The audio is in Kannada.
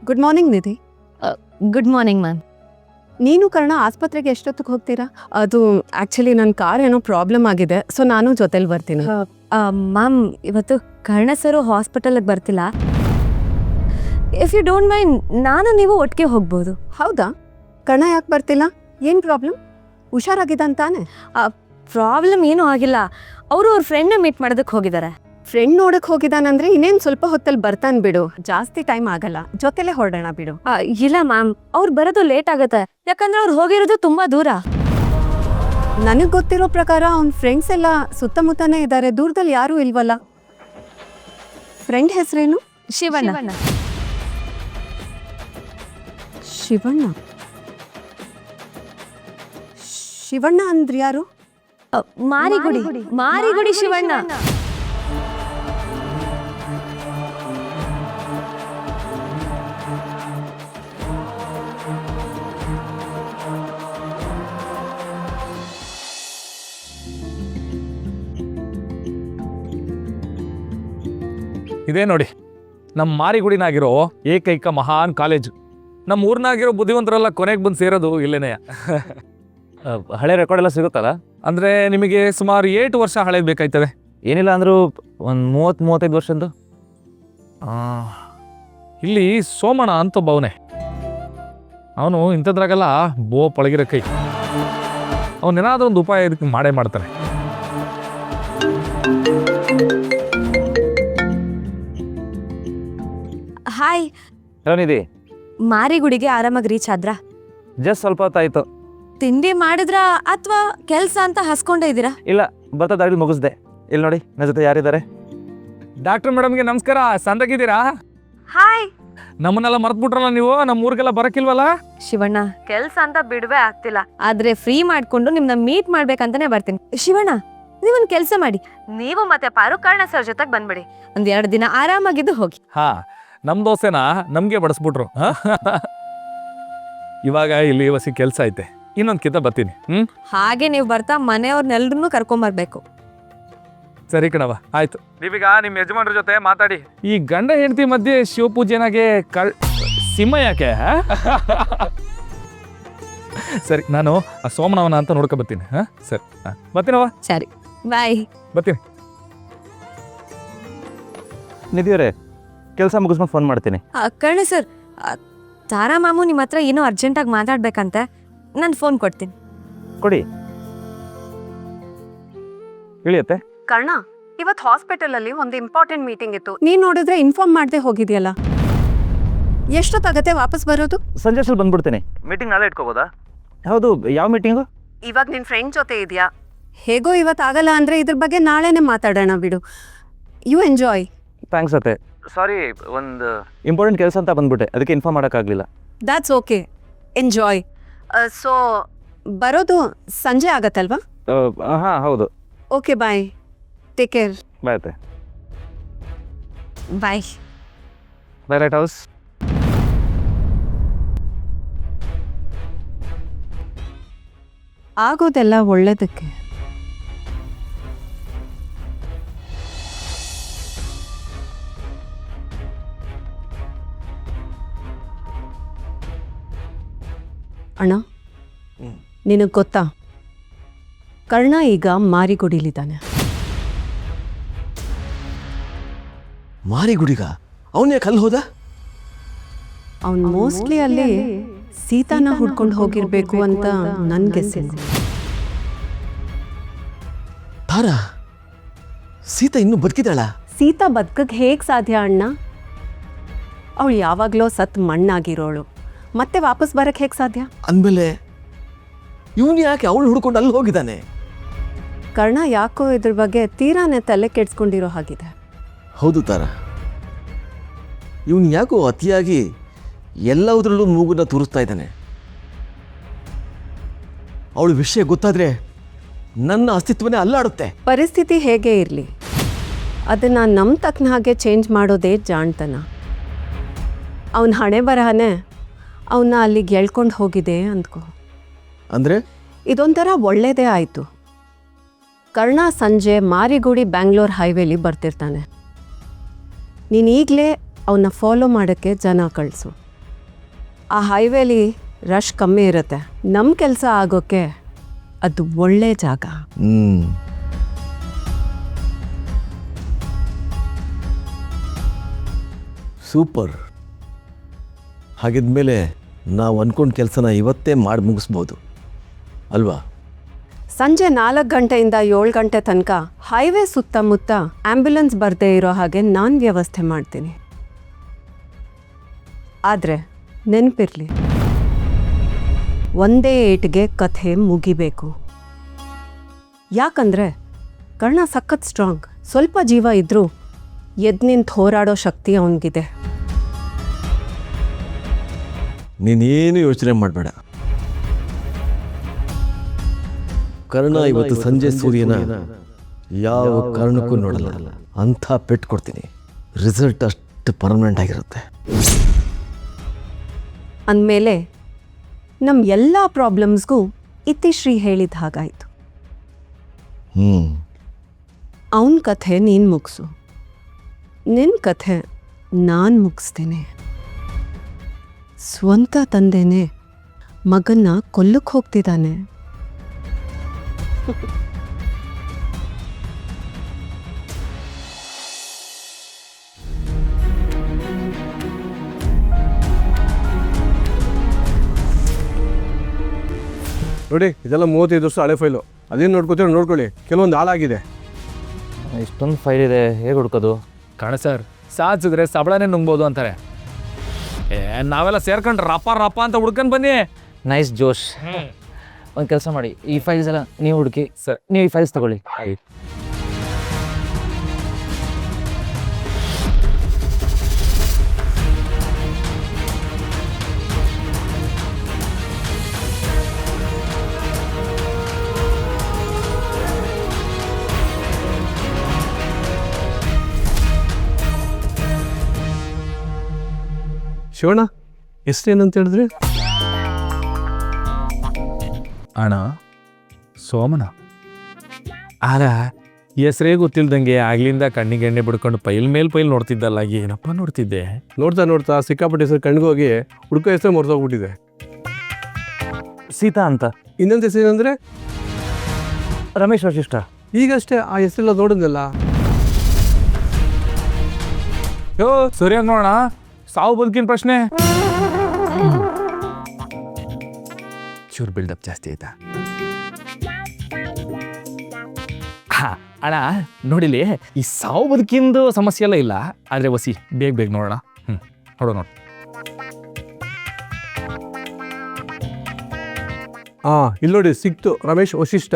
Good morning Nidhi. Good morning ma'am. ನೀನು ಕರ್ಣ ಆಸ್ಪತ್ರೆಗೆ ಎಷ್ಟೊತ್ತಿಗೆ ಹೋಗ್ತೀರಾ? ಅದು ಆ್ಯಕ್ಚುಲಿ ನನ್ನ ಕಾರ್ ಏನೋ ಪ್ರಾಬ್ಲಮ್ ಆಗಿದೆ, ಸೊ ನಾನು ಜೊತೆಲಿ ಬರ್ತೀನಿ. ಮ್ಯಾಮ್ ಇವತ್ತು ಕರ್ಣ ಸರು ಹಾಸ್ಪಿಟಲ್ಗೆ ಬರ್ತಿಲ್ಲ. ಇಫ್ ಯು ಡೋಂಟ್ ಮೈಂಡ್ ನಾನು ನೀವು ಒಟ್ಟಿಗೆ ಹೋಗ್ಬೋದು. ಹೌದಾ? ಕರ್ಣ ಯಾಕೆ ಬರ್ತಿಲ್ಲ? ಏನು ಪ್ರಾಬ್ಲಮ್? ಹುಷಾರಾಗಿದ್ದಾನೆ? ಪ್ರಾಬ್ಲಮ್ ಏನೂ ಆಗಿಲ್ಲ. ಅವರು ಅವ್ರ ಫ್ರೆಂಡ್ನ ಮೀಟ್ ಮಾಡೋದಕ್ಕೆ ಹೋಗಿದ್ದಾರೆ. ಫ್ರೆಂಡ್ ನೋಡಕ್ಕೆ ಹೋಗಿದ್ದಾನಂದ್ರೆ ಇನ್ನೇನು ಸ್ವಲ್ಪ ಹೊತ್ತಲ್ಲಿ ಬರ್ತಾನೆ ಬಿಡು, ಜಾಸ್ತಿ ಟೈಮ್ ಆಗಲ್ಲ, ಜೊತೆಲೇ ಹೊರಡೋಣ ಬಿಡು. ಇಲ್ಲ ಮ್ಯಾಮ್, ಅವ್ರು ಬರೋದು ಲೇಟ್ ಆಗುತ್ತೆ, ಯಾಕಂದ್ರೆ ಅವ್ರು ಹೋಗಿರೋದು ತುಂಬಾ ದೂರ. ನನಗೆ ಗೊತ್ತಿರೋ ಪ್ರಕಾರ ಅವ್ನ ಫ್ರೆಂಡ್ಸ್ ಎಲ್ಲ ಸುತ್ತಮುತ್ತನೇ ಇದ್ದಾರೆ, ದೂರದಲ್ಲಿ ಯಾರೂ ಇಲ್ವಲ್ಲ. ಫ್ರೆಂಡ್ ಹೆಸರೇನು? ಶಿವಣ್ಣ. ಶಿವಣ್ಣ? ಶಿವಣ್ಣ ಅಂದ್ರೆ ಯಾರು? ಮಾರಿಗುಡಿ ಶಿವಣ್ಣ. ಇದೇ ನೋಡಿ ನಮ್ಮ ಮಾರಿಗುಡಿನಾಗಿರೋ ಏಕೈಕ ಮಹಾನ್ ಕಾಲೇಜು. ನಮ್ಮ ಊರಿನಾಗಿರೋ ಬುದ್ಧಿವಂತರೆಲ್ಲ ಕೊನೆಗೆ ಬಂದು ಸೇರೋದು ಇಲ್ಲೇನೆ. ಹಳೆ ರೆಕಾರ್ಡ್ ಎಲ್ಲ ಸಿಗುತ್ತಲ್ಲ? ಅಂದರೆ ನಿಮಗೆ ಸುಮಾರು 8 ವರ್ಷ ಹಳೇದು ಬೇಕಾಯ್ತದೆ. ಏನಿಲ್ಲ ಅಂದರೂ ಒಂದು 30-35 ವರ್ಷದ್ದು. ಇಲ್ಲಿ ಸೋಮಣ್ಣ ಅಂತ ಒಬ್ಬವನೇ, ಅವನು ಇಂಥದ್ರಾಗೆಲ್ಲ ಪಳಗಿರೋ ಕೈ. ಅವನೇನಾದ್ರೂ ಒಂದು ಉಪಾಯ ಇದಕ್ಕೆ ಮಾಡೇ ಮಾಡ್ತಾನೆ. ಹಾಯ್. ಏನಿದೆ? ಮಾರಿಗುಡಿಗೆ ಆರಾಮಾಗಿ ರೀಚ್ ಆದ್ರಾ? ಜಸ್ಟ್ ಸ್ವಲ್ಪ ಹೊತ್ತಾಯ್ತು. ತಿಂಡಿ ಮಾಡಿದ್ರಾ ಅಥವಾ ಕೆಲ್ಸ ಅಂತ ಹಸ್ಕೊಂಡೇ ಇದ್ದೀರಾ? ಇಲ್ಲ, ಬರ್ತಾ ದಾರಿಲಿ ಮುಗಿಸ್ದೆ. ಇಲ್ಲಿ ನೋಡಿ, ನನ್ನ ಜೊತೆ ಯಾರಿದ್ದಾರೆ? ಡಾಕ್ಟರ್ ಮೇಡಮ್ಗೆ ನಮಸ್ಕಾರ. ಸಂದಾಗಿದ್ದೀರಾ? ಹಾಯ್. ನಮ್ಮನ್ನೆಲ್ಲ ಮರ್ತ್ಬಿಟ್ರಲ್ಲ ನೀವು, ನಮ್ಮ ಊರಿಗೆಲ್ಲ ಬರಕ್ಕಿಲ್ವಲ್ಲ? ಶಿವಣ್ಣ, ಕೆಲ್ಸ ಅಂತ ಬಿಡುವೆ ಆಗ್ತಿಲ್ಲ, ಆದ್ರೆ ಫ್ರೀ ಮಾಡ್ಕೊಂಡು ನಿಮ್ನ ಮೀಟ್ ಮಾಡ್ಬೇಕಂತಾನೆ ಬರ್ತೀನಿ. ಶಿವಣ್ಣ, ನೀವೊಂದ್ ಕೆಲ್ಸ ಮಾಡಿ, ನೀವು ಮತ್ತೆ ಪಾರು ಕರ್ಣ ಸರ್ ಜೊತೆಗೆ ಬಂದ್ಬಿಡಿ. 1-2 ದಿನ ಆರಾಮಾಗಿದ್ದು ಹೋಗಿ. ಹಾ, ನಮ್ಮ ದೋಸೆನ ನಮಗೆ ಬಡಿಸ್ಬಿಟ್ರು. ಇವಾಗ ಇಲ್ಲಿ ಹೊಸ ಕೆಲಸ ಐತೆ, ಇನ್ನೊಂದು ಕಿತ್ತ ಬರ್ತೀನಿ. ಹಾಗೆ ನೀವು ಬರ್ತಾ ಮನೆಯವ್ರನ್ನೆಲ್ರೂ ಕರ್ಕೊಂಬರ್ಬೇಕು. ಸರಿ ಕಣವ, ಆಯ್ತು. ನೀವೀಗ ನಿಮ್ಮ ಯಜಮಾನ್ರ ಜೊತೆ ಮಾತಾಡಿ. ಈ ಗಂಡ ಹೆಂಡತಿ ಮಧ್ಯೆ ಶಿವಪೂಜೆನಾಗೆ ಸಿಂಹ ಯಾಕೆ? ಸರಿ, ನಾನು ಆ ಸೋಮನವನ ಅಂತ ನೋಡ್ಕೊ ಬರ್ತೀನಿ. ಸರಿ, ಬರ್ತೀನವ. ಸರಿ, ಬಾಯ್. ಬರ್ತೀನಿ. ನಿಧಿಯವರೇ, ಕೆಲಸ ಮುಗಿಸ್ಕೊಂಡು ಫೋನ್ ಮಾಡ್ತೀನಿ. ಕರ್ಣ ಸರ್, ತಾರಾ ಮಾಮು ನಿಮ್ಮ ಹತ್ರ ಏನೋ ಅರ್ಜೆಂಟಾಗಿ ಮಾತಾಡ್ಬೇಕಂತೆ, ನಾನು ಫೋನ್ ಕೊಡ್ತೀನಿ. ಕೊಡಿ. ಇಳಿಯತ್ತೆ. ಕರ್ಣ, ಇವತ್ತು ಹಾಸ್ಪಿಟಲಲ್ಲಿ ಒಂದು ಇಂಪಾರ್ಟೆಂಟ್ ಮೀಟಿಂಗ್ ಇತ್ತು, ನೀನು ನೋಡಿದ್ರೆ ಇನ್ಫಾರ್ಮ್ ಮಾಡದೆ ಹೋಗಿದ್ಯಲ್ಲ. ಎಷ್ಟೊತ್ತಾಗತ್ತೆ ವಾಪಸ್ ಬರೋದು? ಸಂಜೆ ಸ್ವಲ್ಪ ಬಂದ್ಬಿಡ್ತೀನಿ. ಮೀಟಿಂಗ್ ನಾಳೆ ಇಟ್ಕೋಬೋದಾ? ಹೌದು, ಯಾವ ಮೀಟಿಂಗು? ಇವಾಗ ನಿನ್ನ ಫ್ರೆಂಡ್ ಜೊತೆ ಇದೆಯಾ? ಹೇಗೋ ಇವತ್ತು ಆಗಲ್ಲ ಅಂದರೆ ಇದ್ರ ಬಗ್ಗೆ ನಾಳೆನೇ ಮಾತಾಡೋಣ ಬಿಡು. You enjoy. ಥ್ಯಾಂಕ್ಸ್ ಅತ್ತೆ. ಸಾರಿ, ಒಂದು ಇಂಪಾರ್ಟೆಂಟ್ ಕೆಲಸ ಅಂತ ಬಂದ್ಬಿಟ್ಟೆ, ಅದಕ್ಕೆ ಇನ್ಫಾರ್ಮ್ ಮಾಡೋಕ್ಕಾಗಲಿಲ್ಲ. That's okay, enjoy. ಸೊ ಬರೋದು ಸಂಜೆ ಆಗತ್ತಲ್ವಾ? ಹಾಂ, ಹೌದು. Okay, bye. Take care. Bye ಅತ್ತೆ. ಬಾಯ್. ಬಾಯ್ ಲೈಟ್ ಹೌಸ್. ಆಗೋದೆಲ್ಲ ಒಳ್ಳೇದಕ್ಕೆ. ಅಣ್ಣ, ನಿನಗೆ ಗೊತ್ತಾ, ಕರ್ಣ ಈಗ ಮಾರಿಗುಡಿಲಿದ್ದಾನೆ. ಮಾರಿಗುಡಿಗ? ಅವನ ಯಾಕೆ ಅಲ್ಲಿ ಹೋದ? ಅವನು ಮೋಸ್ಟ್ಲಿ ಅಲ್ಲಿ ಸೀತಾನ ಹುಡ್ಕೊಂಡು ಹೋಗಿರ್ಬೇಕು ಅಂತ ನನ್ನ ಗೆಸ್ಸಿಂಗ್. ತಾರಾ, ಸೀತಾ ಇನ್ನೂ ಬದುಕಿದಾಳ? ಸೀತಾ ಬದುಕಕ್ಕೆ ಹೇಗೆ ಸಾಧ್ಯ ಅಣ್ಣ? ಅವಳು ಯಾವಾಗಲೋ ಸತ್ ಮಣ್ಣಾಗಿರೋಳು, ಮತ್ತೆ ವಾಪಸ್ ಬರಕ್ಕೆ ಹೇಗೆ ಸಾಧ್ಯ? ಅಂದಮೇಲೆ ಇವನು ಯಾಕೆ ಅವಳು ಹುಡ್ಕೊಂಡು ಅಲ್ಲಿ ಹೋಗಿದ್ದಾನೆ? ಕರ್ಣ ಯಾಕೋ ಇದ್ರ ಬಗ್ಗೆ ತೀರಾನೇ ತಲೆ ಕೆಡ್ಸ್ಕೊಂಡಿರೋ ಹಾಗಿದೆ. ಹೌದು ತಾರಾ, ಇವನು ಯಾಕೋ ಅತಿಯಾಗಿ ಎಲ್ಲದರಲ್ಲೂ ಮೂಗನ್ನ ತೂರಿಸ್ತಾ ಇದ್ದಾನೆ. ಅವಳ ವಿಷಯ ಗೊತ್ತಾದ್ರೆ ನನ್ನ ಅಸ್ತಿತ್ವನೇ ಅಲ್ಲಾಡುತ್ತೆ. ಪರಿಸ್ಥಿತಿ ಹೇಗೆ ಇರಲಿ, ಅದನ್ನು ನಮ್ಮ ತಕ್ಕನ ಹಾಗೆ ಚೇಂಜ್ ಮಾಡೋದೇ ಜಾಣ್ತನ. ಅವನ ಹಣೆ ಬರಹನೇ ಅವನ್ನ ಅಲ್ಲಿಗೆ ಎಳ್ಕೊಂಡು ಹೋಗಿದೆ ಅಂದ್ಕೋ. ಅಂದರೆ ಇದೊಂಥರ ಒಳ್ಳೇದೇ ಆಯಿತು. ಕರ್ಣ ಸಂಜೆ ಮಾರಿಗುಡಿ ಬ್ಯಾಂಗ್ಳೂರ್ ಹೈವೇಲಿ ಬರ್ತಿರ್ತಾನೆ. ನೀನು ಈಗಲೇ ಅವನ್ನ ಫಾಲೋ ಮಾಡೋಕ್ಕೆ ಜನ ಕಳಿಸು. ಆ ಹೈವೇಲಿ ರಶ್ ಕಮ್ಮಿ ಇರುತ್ತೆ. ನಮ್ಮ ಕೆಲಸ ಆಗೋಕ್ಕೆ ಅದು ಒಳ್ಳೆ ಜಾಗ. ಸೂಪರ್. ಹಾಗಿದ್ಮೇಲೆ ನಾವು ಅಂದ್ಕೊಂಡ ಕೆಲಸನ ಇವತ್ತೇ ಮಾಡಿ ಮುಗಿಸ್ಬೋದು ಅಲ್ವಾ? ಸಂಜೆ 4 ಗಂಟೆಯಿಂದ 7 ಗಂಟೆ ತನಕ ಹೈವೇ ಸುತ್ತಮುತ್ತ ಆ್ಯಂಬ್ಯುಲೆನ್ಸ್ ಬರದೇ ಇರೋ ಹಾಗೆ ನಾನು ವ್ಯವಸ್ಥೆ ಮಾಡ್ತೀನಿ. ಆದರೆ ನೆನಪಿರಲಿ, ಒಂದೇ ಏಟಿಗೆ ಕಥೆ ಮುಗಿಬೇಕು. ಯಾಕಂದರೆ ಕರ್ಣ ಸಖತ್ ಸ್ಟ್ರಾಂಗ್. ಸ್ವಲ್ಪ ಜೀವ ಇದ್ದರೂ ಎದ್ದು ನಿಂತು ಹೋರಾಡೋ ಶಕ್ತಿ ಅವನಿಗಿದೆ. ನೀನೇನು ಯೋಚನೆ ಮಾಡಬೇಡ. ಕರ್ಣ ಇವತ್ತು ಸಂಜೆ ಸೂರ್ಯನ ಯಾವ ಕಾರಣಕ್ಕೂ ನೋಡಲ್ಲ. ಅಂಥ ಪೆಟ್ಟು ಕೊಡ್ತೀನಿ. ರಿಸಲ್ಟ್ ಅಷ್ಟು ಪರ್ಮನೆಂಟ್ ಆಗಿರುತ್ತೆ. ಅಂದಮೇಲೆ ನಮ್ಮ ಎಲ್ಲ ಪ್ರಾಬ್ಲಮ್ಸ್ಗೂ ಇತಿಶ್ರೀ ಹೇಳಿದ ಹಾಗಾಯಿತು. ಅವನ ಕಥೆ ನೀನು ಮುಗಿಸು, ನಿನ್ನ ಕಥೆ ನಾನು ಮುಗಿಸ್ತೀನಿ. ಸ್ವಂತ ತಂದೆನೇ ಮಗನ್ನ ಕೊಲ್ಲಕ್ಕೆ ಹೋಗ್ತಿದ್ದಾನೆ. ನೋಡಿ, ಇದೆಲ್ಲ 35 ವರ್ಷ ಹಳೆ ಫೈಲು. ಅದೇನು ನೋಡ್ಕೋತೀರೋ ನೋಡ್ಕೊಳ್ಳಿ. ಕೆಲವೊಂದು ಹಾಳಾಗಿದೆ. ಇಷ್ಟೊಂದು ಫೈಲ್ ಇದೆ, ಹೇಗೆ ಹುಡ್ಕೋದು? ಕಾಣ ಸರ್, ಸಾಧಿಸಿದ್ರೆ ಸಬಳನೇ ನುಂಗ್ಬೋದು ಅಂತಾರೆ. ನಾವೆಲ್ಲ ಸೇರ್ಕೊಂಡು ರಪ್ಪ ರಪ್ಪ ಅಂತ ಹುಡ್ಕೊಂಡು ಬನ್ನಿ. ನೈಸ್ ಜೋಶ್. ಒಂದು ಕೆಲಸ ಮಾಡಿ, ಈ ಫೈಲ್ಸ್ ಎಲ್ಲ ನೀವು ಹುಡುಕಿ ಸರ್. ನೀವು ಈ ಫೈಲ್ಸ್ ತಗೊಳ್ಳಿ. ಶಿವಣ್ಣ, ಹೆಸ್ರೇನಂತ ಹೇಳಿದ್ರಿ? ಅಣ್ಣ ಸೋಮನ. ಆಗ ಹೆಸ್ರೇ ಗೊತ್ತಿಲ್ದಂಗೆ ಆಗ್ಲಿಂದ ಕಣ್ಣಿಗೆ ಎಣ್ಣೆ ಬಿಡ್ಕೊಂಡು ಪೈಲ್ ಮೇಲೆ ಪೈಲ್ ನೋಡ್ತಿದ್ದಲ್ಲ, ಏನಪ್ಪ ನೋಡ್ತಿದ್ದೆ. ನೋಡ್ತಾ ನೋಡ್ತಾ ಸಿಕ್ಕಾಪಟ್ಟೆ ಹೆಸರು ಕಣ್ಗೋಗಿ ಹುಡ್ಕೋ ಹೆಸರು ಮರ್ತೋಗ್ಬಿಟ್ಟಿದೆ. ಸೀತಾ ಅಂತ. ಇನ್ನೊಂದು ಹೆಸರು ಏನಂದರೆ ರಮೇಶ್ ವಶಿಷ್ಠ. ಈಗಷ್ಟೇ ಆ ಹೆಸರೆಲ್ಲ ನೋಡಿದ್ನಲ್ಲ. ಯೋ ಸರಿಯಾಗಿ ನೋಡೋಣ, ಸಾವು ಬದುಕಿನ ಪ್ರಶ್ನೆ. ಚೂರು ಬಿಲ್ಡಪ್ ಜಾಸ್ತಿ ಆಯ್ತಾ? ಅಣ್ಣ ನೋಡಿಲಿ, ಈ ಸಾವು ಬದುಕಿಂದು ಸಮಸ್ಯೆ ಎಲ್ಲ ಇಲ್ಲ, ಆದರೆ ವಸಿ ಬೇಗ ಬೇಗ ನೋಡೋಣ. ನೋಡೋ ನೋಡಿ. ಇಲ್ಲಿ ನೋಡಿ, ಸಿಕ್ತು. ರಮೇಶ್ ವಶಿಷ್ಠ.